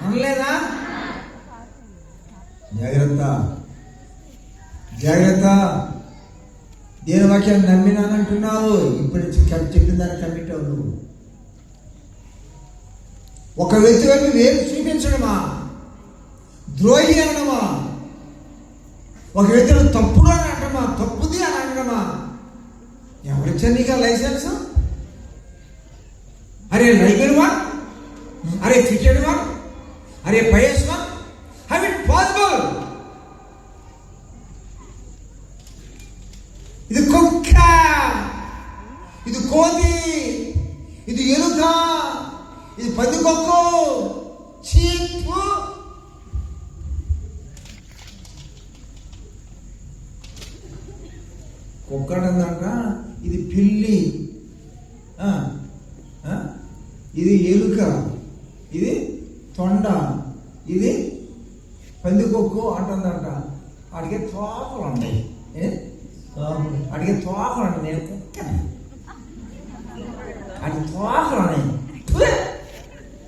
అనలేదా? జాగ్రత్త జాగ్రత్త. దేని వాక్యాన్ని నమ్మినానంటున్నావు, ఇప్పుడు చెప్పిన దాన్ని కమిట్ అవు. నువ్వు ఒక వ్యక్తి వైపు వేరు చూపించడమా, ద్రోహి అనడమా, ఒక వ్యక్తిని తప్పుడు అని అంటమా, తప్పుది అని అనడమా? ఎవరిచ్చా నీకు ఆ లైసెన్స్? అరే లైగర్ వన్, అరే ఫిటెడ్ వన్, అరే pious one, how it possible? ఇది కుక్క, ఇది కోతి, ఇది ఎలుక, ఇది పందికొక్కు, చీపు. కుక్కడందాక ఇది పిల్లి, ఇది ఎలుక, ఇది తొండ, ఇది పందికొక్కు అంటుందంట. అడిగే తోకలు ఉన్నాయి, అడిగే తోకలు అండి. నేను కుక్కని, అది తోకలు ఉన్నాయి,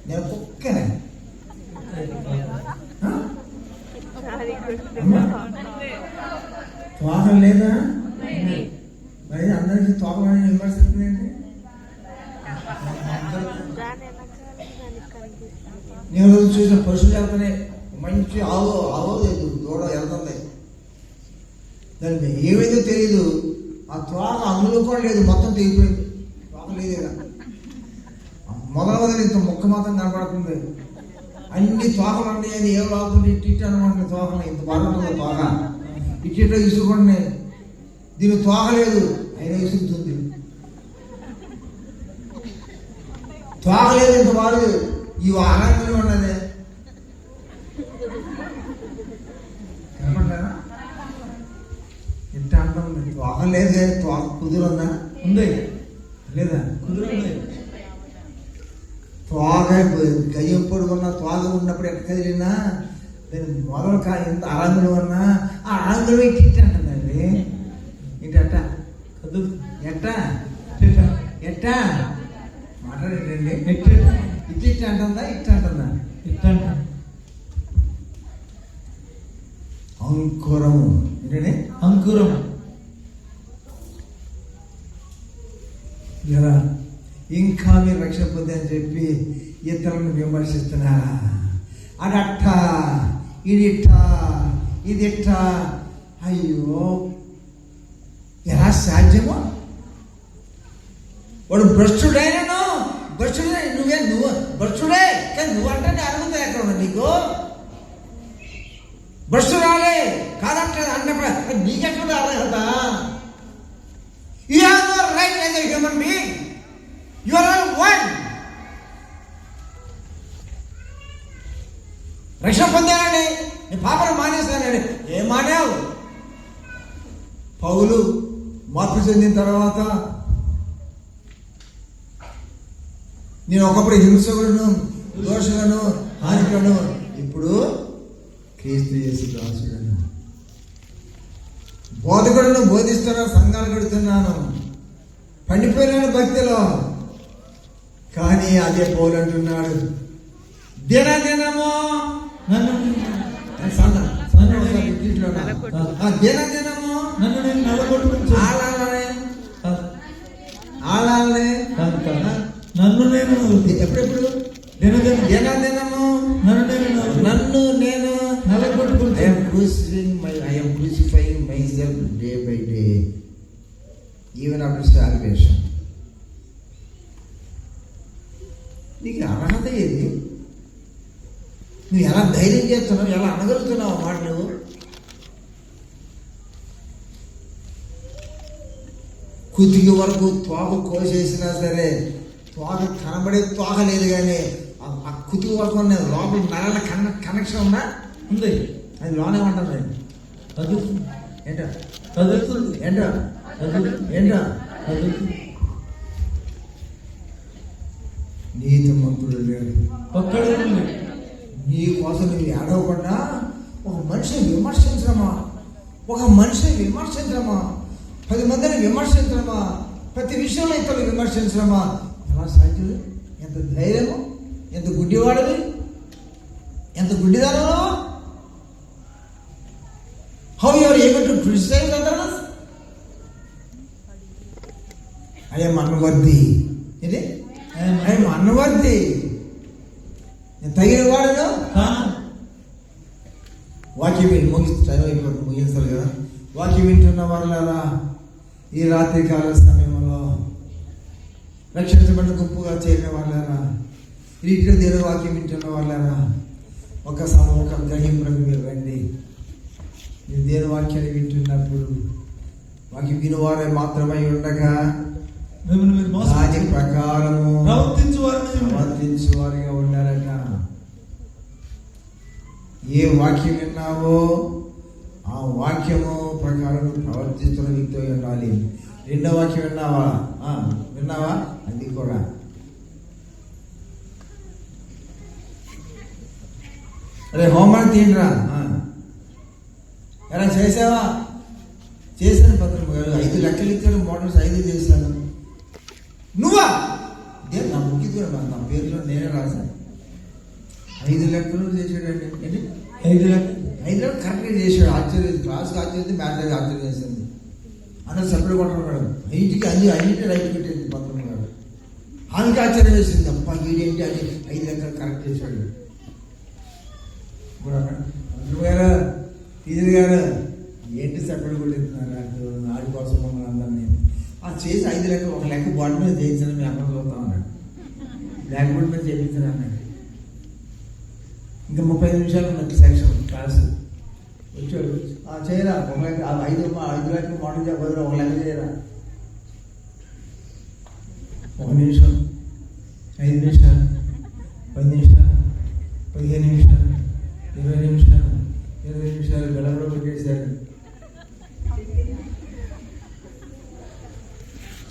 నేను కుక్కనే. తోకలు లేదా? మరి అందరికీ తోకలని విమర్శిస్తుందండి. నేను రోజు చూసిన పశువులు వెళ్తానే, మంచి ఆవో లేదు, దూడ వెళ్తుంది. దాన్ని ఏమైందో తెలియదు, ఆ తోక అందులో కూడా లేదు, మొత్తం తెగిపోయింది. తోక లేదేగా, మొదటి ఇంత ముక్క మాత్రం కనపడుతుంది. అన్ని తోకలు ఉన్నాయి, అది ఏ లాగుతుంది ఇట్టి అనుకుంటుంది. తోకలు ఇంత బాగుంటుంది, తోక ఇట్లా ఇసుకుంటున్నా. దీని తోక లేదు, అయినా ఇసుకుతుంది. తోక లేదు, ఇంత బాగు ఈ ఆనందంగా ఉన్నది. కనపడ్డారా? ఇంత అంటుంది. తోక లేదు కానీ తోక కుదురుందా? ఉంది లేదా? కుదురుంది. తోక గయ్యం పొడుగున్న తోక ఉన్నప్పుడు ఎట్ట కదిలినా నేను మొదలు ఎంత ఆనందం ఉన్నా ఆ ఆనందం ఇట్టి అంటుందండి. ఏంటట కదు ఎట్ట ఎట్ట మాట్లాడేటండి. ఇట్టి అంటుందా, ఇట్ట అంటుందా? ఇట్ట అంట. అంకురము ఏంటండి? అంకురం. ఇలా ఇంకా మీరు రక్షణ పొందని చెప్పి ఇతరులను విమర్శిస్తున్నారా? అదట్ట, ఇదిట్ట, ఇదిట్ట. అయ్యో, ఎలా సాధ్యమో? వాడు భ్రష్టుడైనను, భ్రష్టుడే. నువ్వు భ్రష్టుడే, కానీ నువ్వంటే అర్హత ఎక్కడ ఉన్నా నీకు? భ్రష్టురాలే కాదంటే అన్నప్పుడు నీకెక్కడ అర్హత? You have no right as a human being. You are all one. రక్షణ పొందానండి, నీ పాపను మానేస్తానండి. ఏం మానేవు? పౌలు మార్పు చెందిన తర్వాత నేను ఒకప్పుడు హింసకులను, దోషులను, హానికులను, ఇప్పుడు క్రీస్తు యేసు దాసులను, బోధకులను బోధిస్తున్నాను, సంఘాలు కడుతున్నాను, పండిపోయినాను భక్తిలో. కానీ అదే పౌలు అంటున్నాడు, దినదినము నన్ను దినదినము నన్ను నేను నలగొట్టుకుంటూ ఆడాలనే నన్ను నేను ఎప్పుడెప్పుడు దినదినము నన్ను నేను నలగొట్టుకుంటూ I am crucifying myself day by day, even after salvation. నీకు అర్హత ఏది? నువ్వు ఎలా ధైర్యం చేస్తున్నావు, ఎలా అనగలుగుతున్నావు మాట? నువ్వు కుతికి వరకు తోక కోసేసినా సరే తోక కనబడే తోక లేదు, కానీ ఆ కుతికి వరకు లోపల నరాల కనెక్షన్ ఉందా? ఉంది. అది లోనే ఉంటుంది. చదువుతుంది ఏంటో, చదువుతుంది ఏంటో, ఏంటో చదువుతుంది. నీతిమంతుడు లేడు, ఒక్కడు నీ కోసం నువ్వు ఏడవకుండా ఒక మనిషిని విమర్శించడమా, 10 మందిని విమర్శించడమా, ప్రతి విషయంలో ఇతరులు విమర్శించడమా? ఎలా సాధ్యం? ఎంత ధైర్యము, ఎంత గుడ్డివాడివి. ఎంత గుడ్డిదానో. How you are able to criticize others? I am unworthy. ఇది ఐ యామ్ అన్వర్ది. నేను తగిన వాడును. వాక్యం ముగించాలి కదా. వాక్యం వింటున్న వాళ్ళారా, ఈ రాత్రి కాల సమయంలో రక్షించబడిన గుంపుగా చేరిన వాళ్ళారా, రీతిలో దేవుని వాక్యం వింటున్న వాళ్ళారా, ఒక గ్రహింపులకు మీరు రండి. మీరు దేవుని వాక్యాన్ని వింటున్నప్పుడు వాక్యం వినువారే మాత్రమై ఉండగా దాని ప్రకారము ప్రవర్తించు వారిగా ఉండాలట. ఏ వాక్యం విన్నావో ఆ వాక్యము ప్రకారం ప్రవర్తిస్తున్న వ్యక్తి ఉండాలి. రెండో వాక్యం విన్నావా అది కూడా అరే హోంవర్క్ తీయండిరా. ఎలా చేసావా? చేశాను పత్రం గారు. 5 లెక్కలు ఇచ్చాను, మోడల్స్ 5 చేశాను. నువ్వా? నా ముఖ్య నా పేరులో నేనే రాశాను. 5 లెక్కలు చేసాడండి. ఏంటి 5 లెక్కలు కరెక్ట్గా చేసాడు. ఆశ్చర్యం, క్లాస్కి ఆశ్చర్యం, మ్యాథ్స్ ఆశ్చర్యం చేసింది. అందరూ సభ్యులు కొట్టడం ఇంటికి అన్నింటి రైట్ పెట్టేది పత్రం గారు. ఆమెకి ఆశ్చర్యం వేసింది. అప్ప ఈడేంటి అని 5 లెక్కలు కరెక్ట్ చేశాడు. ఇప్పుడు మంత్రులు గారు, టీచర్ గారు ఏంటి సభ్యులు కొట్టిస్తున్నారు ఆడి కోసం మమ్మల్ని అందరినీ చేసి 5 లెక్కలు ఒక లెక్క బోర్డు మీద చేయించాను. మీ అమ్మ చూస్తా ఉన్నాడు. బ్లాక్ బోర్డు మీద చేయించాను అన్నాడు. ఇంకా 35 నిమిషాలు ఉన్నట్టు సెక్షన్ క్లాసు వచ్చాడు. చేయరా ఒక లెక్క 5 లెక్కలు మోడల్ చెప్పదు, ఒక లెక్క చేయరా. 1 నిమిషం, 5 నిమిషాలు, 10 నిమిషాలు, 15 నిమిషాలు, 20 నిమిషాలు, 20 నిమిషాలు గడపడ పెట్టేశారు.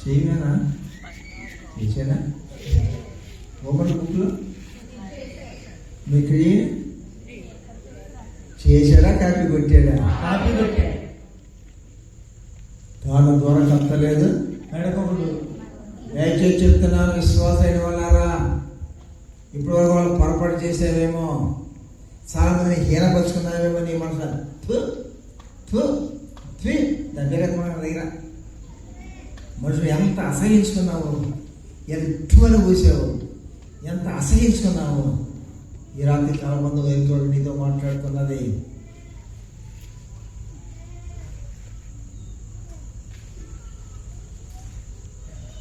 చేయమేనా చేశానా? ఓపెన్ బుక్లో మీకు చేశాడా కాపీ కొట్టాడా? కాపీ కొట్టాడు. తాను దూరం కట్టలేదు. దయచేసి చెప్తున్నాను, విశ్వాస అయిన వాళ్ళారా, ఇప్పుడు వరకు వాళ్ళు పొరపాటు చేశారేమో, చాలా మంది హీనపరుచుకున్నారేమో నీ మనసు. దగ్గర మనుషులు ఎంత అసహించుకున్నావు, ఎంతమని పూసావు, ఎంత అసహించుకున్నావు. ఈ రాత్రి చాలా మంది వ్యక్తులు నీతో మాట్లాడుతున్నది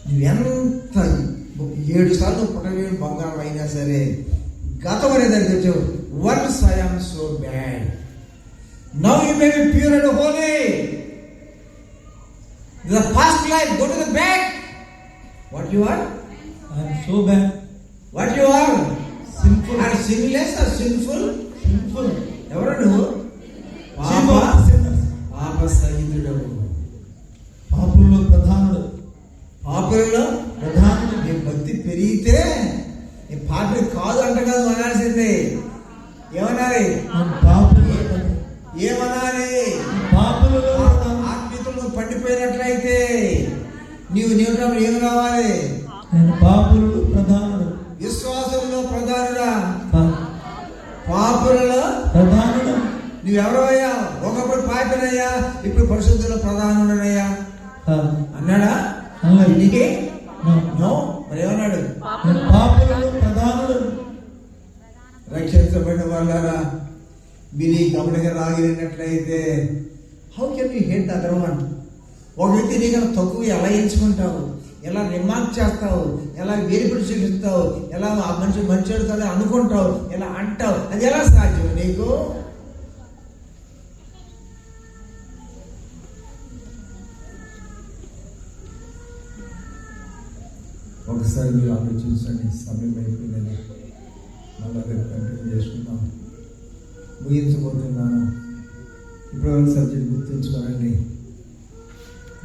నువ్వెంత 7 సార్లు పుట్టలేని బంగారం అయినా సరే గతం అనేది తెచ్చావు. Once I am so bad, now you may be pure and holy. The past life, go to the back. What you are? I am so bad. What you are? Sinful. Are sinless or sinful? Sinful. ఎవరు నువ్వు? పాప సహితుడు. పాపుల్లో ప్రధానుడు. పాపులలో ప్రధానుడు. నీ భక్తి పెరిగితే నీ పాపి కాదు అంట కాదు అనాల్సిందే. ఏమనాలి? ఏమనాలి? ఆత్మీయతలు పండిపోయినట్లయితే నీవు ఏమి రావాలి? పాపులు ప్రధానుడు. విశ్వాసంలో ప్రధానుడా, పాపులలో ప్రధానుడు. నువ్వెవరయ్యా? ఒకప్పుడు పాపినయ్యా, ఇప్పుడు పరిశుద్ధుల ప్రధానుడనయ్యా అన్నాడా? నీకే నో. మరి ఏమన్నాడు? పాపులలో ప్రధానుడు. రక్షించబడిన వాళ్ళారా, మీరు గమనిక రాగినట్లయితే how can you hate the other one? ఒక వ్యక్తి నీకన్నా తక్కువ ఎలా ఎంచుకుంటావు, ఎలా రిమార్క్ చేస్తావు, ఎలా వేరుపడి చూపిస్తావు, ఎలా ఆ మనిషి మంచి అనుకుంటావు, ఎలా అంటావు, అది ఎలా సాధ్యం నీకు? ఒకసారి మీరు ఆలోచించండి. సమయం అయిపోయిందని మళ్ళీ కంటిన్యూ చేసుకుందాం. ముగించబోతున్నాను. ఇప్పుడు సబ్జెక్ట్ గుర్తుంచుకోనండి.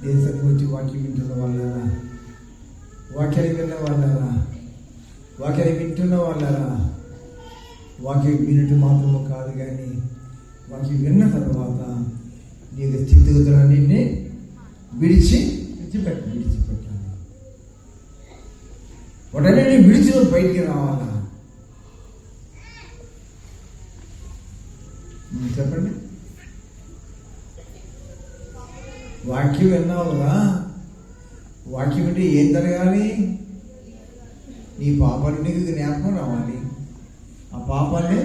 దేశం గురించి వాక్యం వింటున్న వాళ్ళారా, వాక్యాన్ని విన్న వాళ్ళారా, వాక్యాన్ని వింటున్న వాళ్ళారా, వాక్యం వినటం మాత్రము కాదు కానీ వాక్యం విన్న తర్వాత నీకు స్థితిగతులన్నింటినీ విడిచిపెట్టాలి. వాటన్నిటిని విడిచి బయటికి రావాలా? చెప్పండి. వాక్యం విన్నావుగా, వాక్యం అంటే ఏం జరగాలి? నీ పాపాలు నీకు జ్ఞాపకం రావాలి, ఆ పాపాన్ని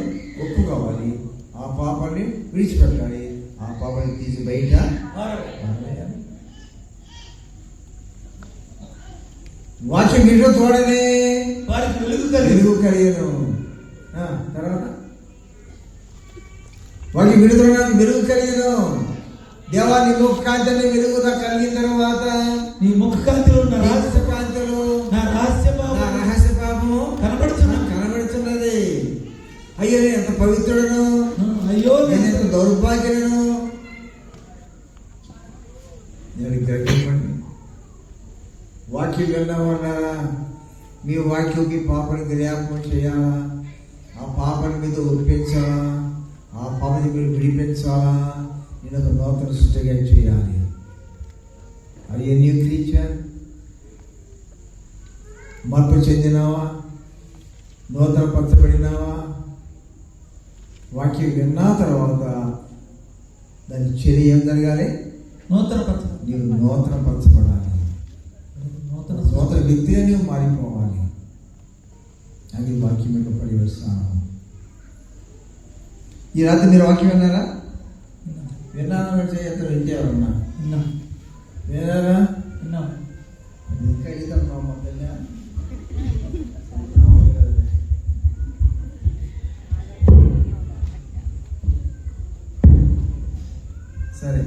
ఒప్పుకోవాలి, ఆ పాపాన్ని విడిచిపెట్టాలి, ఆ పాపాన్ని తీసి బయట పారేయాలి. వాక్యం వినడం చూడలే వారికి వెలుగు కలిగను. తర్వాత వాక్యం విడుదల వెలుగు కలిగను. దేవా నీ ముఖ కాంతిని వెలుగుగా కలిగిన తర్వాత నీ ముఖ కాంతిలో నా రహస్య పాపము కనబడుతున్నది. అయ్యో నేను ఎంత పవిత్రుడను, అయ్యో నేను ఎంత దౌర్భాగ్యులను. నేను గ్రహింపండి. వాక్యం వినడం వల్ల మీ వాక్యం మీ పాపని జ్ఞాపకం చేయాలా, ఆ పాపని మీద ఒప్పించాలా, ఆ పాపని మీరు విడిపించాలా. నేను ఒక నూతన సృష్టిగా చేయాలి. అది ఏ న్యూ క్రీచర్? మార్పు చెందినావా? నూతన పరచబడినావా? వాక్యం విన్నా తర్వాత దాని చర్య ఏం జరగాలి? నీవు నూతన పరచబడాలి, నూతన వ్యక్తిగా నీవు మారిపోవాలి. అది వాక్యం యొక్క పర్యవసానం. ఈ రాత్రి మీరు వాక్యం విన్నారా? విన్నాను చేయత్తం ఇంటి ఎవరన్నా విన్నారా? ఇంకా ఇద్దాం సరే,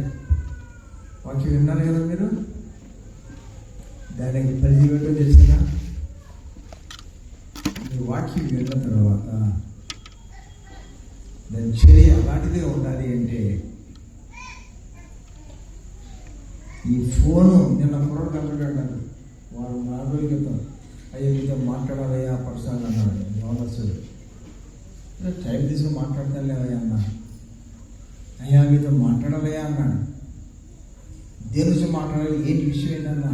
వాక్యం విన్నారు కదా మీరు. దానికి పరిధి ఏంటో తెలిసిన మీరు వాక్యం విన్న తర్వాత దాని చర్య అలాంటిదే ఉండాలి. అంటే ఈ ఫోను నిన్న కుర్రడు కంటాడు, వాడు 4 రోజుల క్రితం అయ్యో మీతో మాట్లాడాలయ్యా పర్సనల్ అన్నాడు. యోనసుడు టైం తీసుకుని మాట్లాడతానులేవయ్యా అన్నా. అయ్యా మీతో మాట్లాడాలయ్యా అన్నాడు. దేని నుంచి మాట్లాడాలి, ఏంటి విషయం ఏంటన్నా?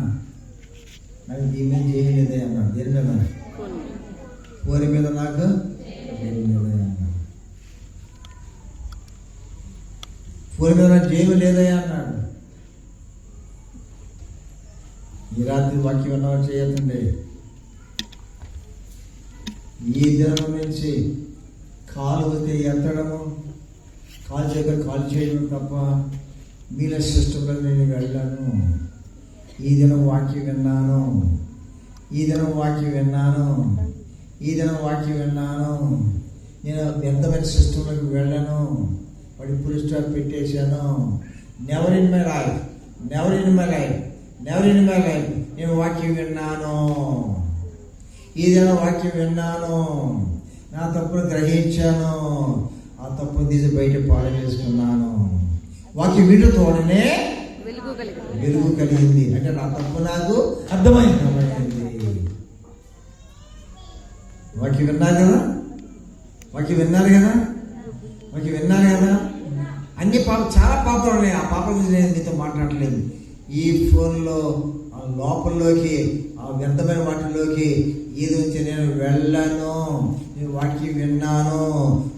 నాకు దీని మీద చేయలేదే అన్నాడు. దేని మీద? కోరి మీద. నాకు దేని మీద అన్నాడు. కోరి మీద నాకు చేయలేదయ్యా అన్నాడు. ఈ రాత్రి వాక్యం ఉన్నవారు చేయతండి. ఈ దినం నుంచి కాలు వస్తే ఎత్తడము, కాలు చేయక కాలు చేయడం తప్ప మీల సిస్టంలో నేను వెళ్ళాను. ఈ దినం వాక్యం విన్నాను, ఈ దినం వాక్యం విన్నాను, ఈ దినం వాక్యం విన్నాను. నేను వ్యర్థమైన సిస్టంలోకి వెళ్ళాను, వాడి ఫుల్ స్టాప్ పెట్టేశాను. Never in my life, never in my life, never in my life. నేను వాక్యం విన్నాను, ఈ దినం వాక్యం విన్నాను, నా తప్పును గ్రహించాను, ఆ తప్పును తీసి బయట పాలు చేసుకున్నాను. వాక్యం వింటూనే వెలుగు కలిగింది. అంటే నా తప్పు నాకు అర్థమైంది. వాక్యం విన్నారు కదా, వాక్యం విన్నారు కదా, వాక్యం విన్నారు కదా. అన్ని చాలా పాపాలు ఉన్నాయి. ఆ పాపం గురించి నేను మీతో మాట్లాడలేదు. ఈ ఫోన్లో లోపల్లోకి, ఆ వ్యర్థమైన వాటిలోకి ఏది వచ్చి నేను వెళ్ళాను. నేను వాక్యం విన్నాను,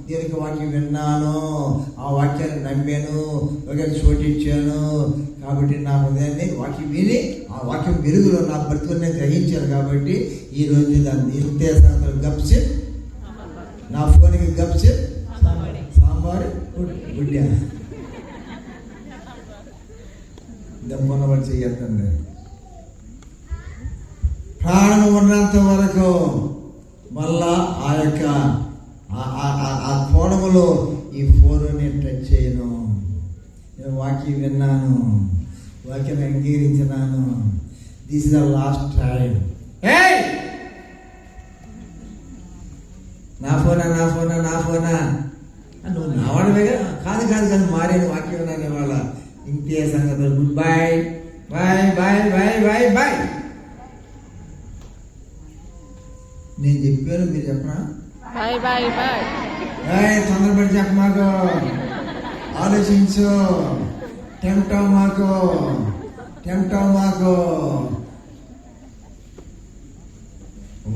దీనికి వాక్యం విన్నాను, ఆ వాక్యాన్ని నమ్మాను, ఒకటి చోటిచ్చాను. కాబట్టి నా హృదయాన్ని వాక్యం విని ఆ వాక్యం వెలుగులో నా బ్రతుకుని నేను గ్రహించాను. కాబట్టి ఈరోజు దాన్ని ఇంతే సంగతులు గప్సి, నా ఫోన్కి గప్సి సాంబారు గుడ్డ దమ్మన్న వాడు చెయ్యొద్దండి. ప్రాణం ఉన్నంత వరకు మళ్ళా ఆ యొక్క ఆ కోణములో ఈ ఫోన్ నేను టచ్ చేయను. నేను వాక్యం విన్నాను, వాక్యం అంగీకరించినాను. This is the last time. నా ఫోనా, నా ఫోనా, నా ఫోనా, నువ్వు నా వాడవేగా? కాదు కాదు కాదు, మారేది వాక్యం విన్నాను ఇవాళ. ఇంతే సంగతులు. Goodbye, bye bye bye bye bye. నేను చెప్పాను, మీరు చెప్పరా? తొందరపడి చెప్ప, మాకు ఆలోచించు, టెంప్టావు మాకు, టెంప్టావు మాకు.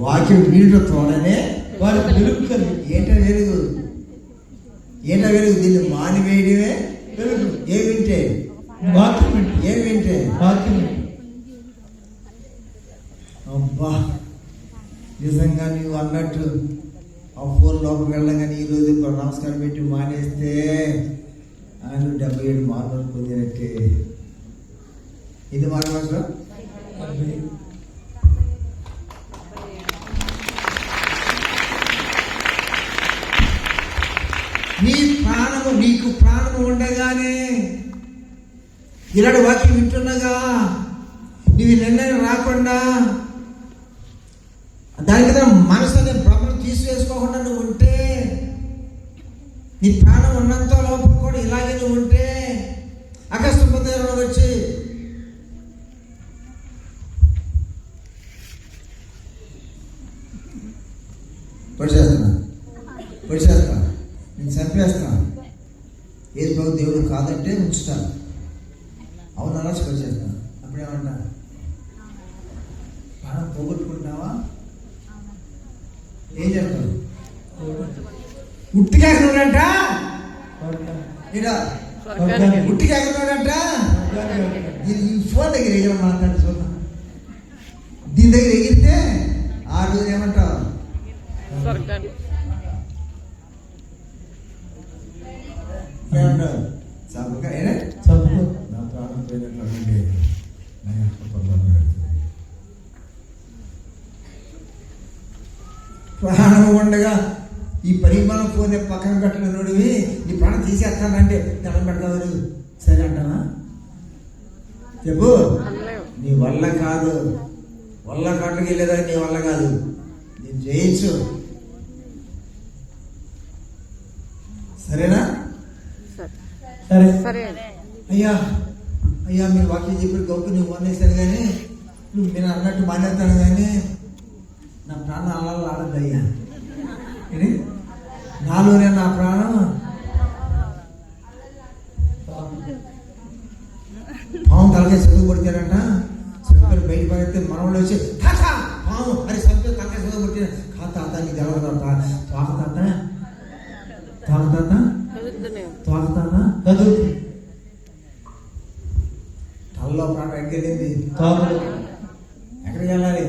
వాక్యం వీళ్ళు తోడనే వారికి వెలుగు కలిగి. ఏంటో వెలుగు? ఏంట వెలుగు? దీన్ని మానివేయడమే వెలుగు. ఏమింటే వాక్యం వింటూ. ఏమింటే వాక్యం వింటూ. అబ్బా, నిజంగా నీవు అన్నట్టు ఆ ఫోన్లోకి వెళ్ళగానే ఈరోజు కూడా నమస్కారం పెట్టి మానేస్తే ఆయన 77 మార్కులు పొందినట్టే. ఇది మార్కులు నీ ప్రాణము, నీకు ప్రాణము ఉండగానే ఇలాంటి వాక్యం వింటున్నగా నీవు నిర్ణయం రాకుండా దాని మీద మనసు అనే భ్రమను తీసివేసుకోకుండా నువ్వు ఉంటే, నీ ప్రాణం ఉన్నంత లోపల కూడా ఇలాగే నువ్వు ఉంటే అకస్మాత్తుగా వచ్చి పొడిచేస్తా, నేను చంపేస్తాను, ఏది బాబు దేవుడు కాదంటే ఉంచుతాను, అవును అలా పొడిచేస్తాను. అప్పుడేమంటా? ప్రాణం పోగొట్టుకుంటావా? ఏం చెప్తావు? ఉట్టికేస్తున్నాడంట, ఉట్టికేస్తున్నాడంట. ఈ ఫోన్ దగ్గర ఎగిర మాట్లాడి చూద్దాం. దీని దగ్గర ఎగిరితే ఆ రోజు ఏమంటావు? ఏమంటావు? చప్పక నా ప్రాణం పోయినట్టు ప్రాణం ఉండగా ఈ పరిమాణం పోతే పక్కన పెట్టలేనుడివి నీ ప్రాణం తీసేస్తానంటే దండం పెడతావు. సరే అంటావా? చెప్పు. నీ వల్ల కాదు, వల్ల కాటుకి వెళ్ళేదా? నీ వల్ల కాదు, నేను జయించు. సరేనా? సరే. అయ్యా అయ్యా మీరు వాక్యం చెప్పి గొప్ప నువ్వు మానేశాను కానీ, నువ్వు నేను అన్నట్టు మానేస్తాను కానీ నా ప్రాణం అలా ఆడద్దు అయ్యా. నాలోనే నా ప్రాణం పాము తలకే చదువు కొడిచారంట. చదువుకొని బయట పడితే మనవాళ్ళు వచ్చి కాకా పాము అని చదువు తలకే చదువు కొట్టిన తాత నీకు తెలవదంట. తోకతాత తోకతాత తోకతాత చదువు తలలో ప్రాణం ఎక్కడింది. ఎక్కడికి వెళ్ళాలి?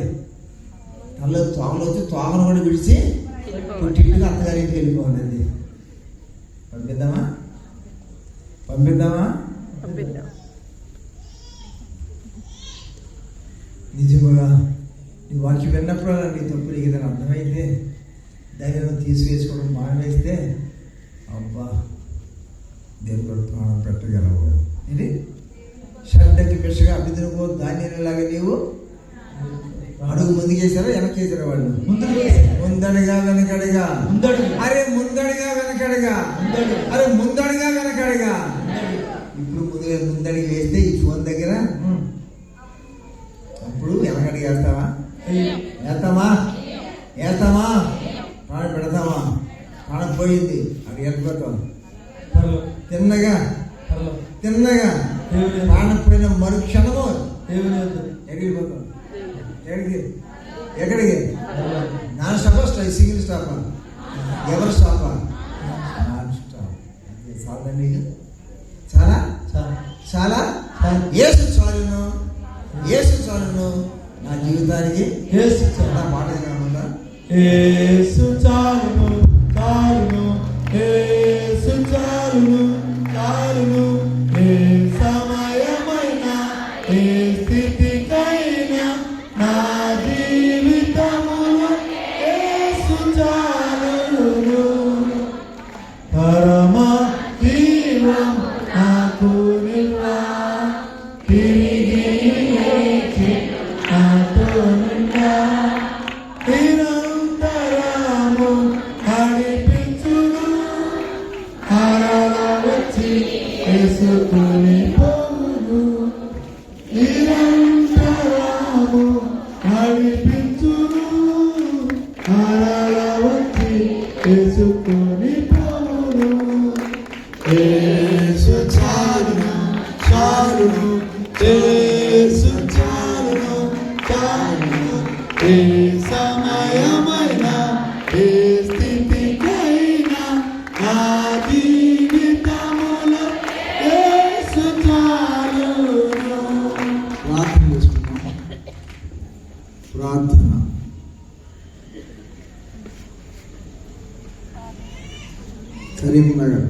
తలలో తోకలు వచ్చి తోకను కూడా విడిచి పుట్టింటికి అత్తగారికి వెళ్ళిపోవాలి. పంపిద్దామా? నిజముగా నీ వాక్యం విన్నప్పుడు నీ తప్పులు ఏదైనా అర్థమైతే ధైర్యం తీసివేసుకోవడం మానేస్తే అబ్బా దేవుడు ప్రాణం పెట్టగలవు. ఇది శ్రద్ధకి మిషగా అభిద్రవో ధాన్యాలలాగా నీవు అడుగు ముందు చేశారా వెనక్కి చేశారా? వాళ్ళు ముందడిగా వెనకడిగా. అరే ముందడిగా వెనకడిగా. అరే ముందడిగా వెనకడిగా. ఇప్పుడు ముందడిగా వేస్తే ఈ ఫోన్ దగ్గర అప్పుడు వెనకడిగా వేస్తావా? వేస్తామా? ప్రాణం పెడతామా? ప్రాణం పోయింది అది వెళ్ళిపోతాం. తిన్నగా ప్రాణం పోయిన మరుక్షణము ఎగిరిపోతాం. ఎక్కడికి? నా స్టాపా? సింగిల్ స్టాపా? ఎవరు స్టాపా? చాలండి. చాలా చాలా యేసు చాలును నా జీవితానికి. నా మాట ఏమన్నా? యేసు చాలును చాలును యేసు చాలును చాలును. ఏ సమయమైనా ఏ స్థితికైనా నా జీవితములో యేసు చాలును. పరమ జీవం నాకు నిల్వా తిరిగి లేచి నాతో నిండా నిరంతరము నడిపించును. హరళ వచ్చి యేసుకుని పోవును. నిరంతరము నడిపించును. హరళ వచ్చి యేసుకుని పోవును. యేసు చాలును చాలును యేసు చాలును చాలును. ఏ సమయమైనా ఏ స్థితికైనా నా కరీంనగర్